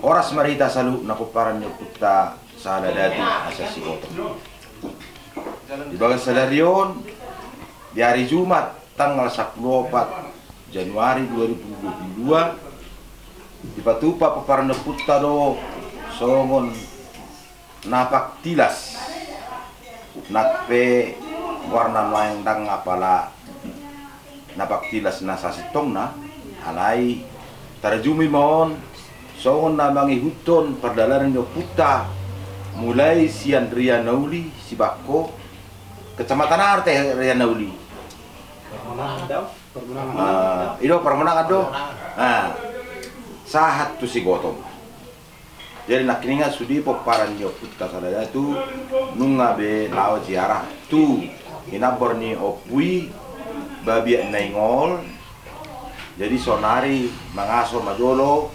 Oras marita salu nakuparan niyo puta sa dati asa si Goto. Di bagas sadaryon di hari Jumat tanggal 14 Januari 2022 dipatupa paparan na puta do songon napak tilas nakpe warna mayang dang apala napak tilas na sasitong na alay tarjumi mohon songon na mangihuton perdalaran nyo puta mulai si Andrea Nauli si Bako kecamatan Arte Ria Nauli itu permenangan do sahat tu si Gotong jadi nak kininga sudi paparan nyo puta sadaya tu nunga be lao ziarah tu inabor ni opui babi naingol jadi sonari mangaso majolo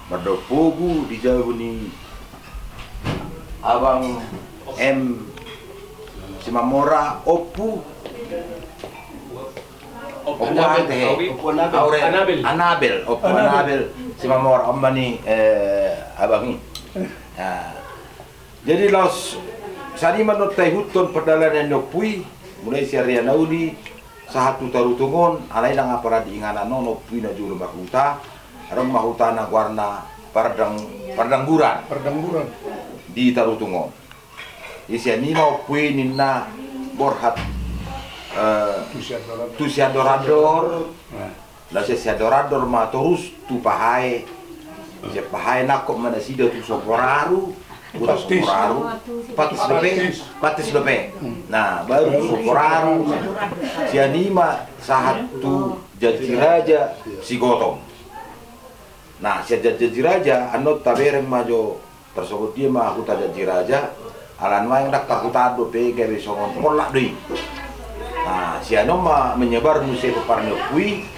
berdopogu di jauh ni abang M Simamora Opu Anabel Opu Anabel Simamora Ombani abang ni jadi los sani manut tay huton perdalanan Opui mulai siaria naudi sahatu tarutungon alai nang apara diinganan no Opui na juru makuta arong mahuta na warna pardangguran di Tarutungo. Isi ni mau pui nina borhat tusiadorador, la siadorador ma torus tu pahai, si pahai nak kok mana sida tu soporaru, bukan soporaru, patis lepe. Nah baru soporaru, si anima sahat tu jadi raja si Gotong. Nah si jadi raja anot tabereng majo tersebut dia mah aku tak jadi raja alan mah yang dak takut ado pe gawe songon polak deui. Nah si ano mah menyebar musik peparno kui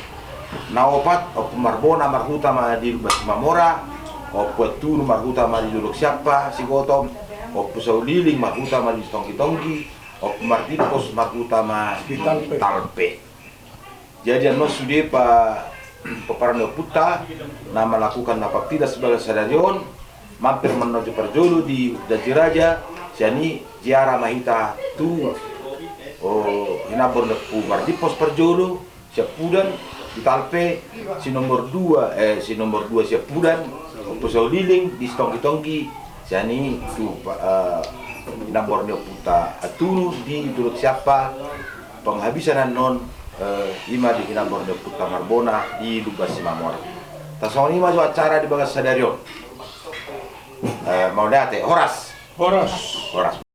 na opat op marbona marhuta mah di Lubas Mamora op tu marhuta mah di Duluk siapa si Gotong op sauliling marhuta mah di Tongki op martipos marhuta mah di Talpe. Jadi ano sudah peparno puta na melakukan napak tidak sebagai sadarion mampir menuju perjulu di Dajiraja siani ziarah mahita tu hinabor nepu martipos perjulu siap pudan di Talpe si nomor 2 siap pudan pusau liling di Tongki siani tu hinabor neputa atunu di Duluk siapa penghabisan non ima di hinabor neputa Marbona di Lubas Mamora tasong ini maju acara di bagas sadarion mau date Horas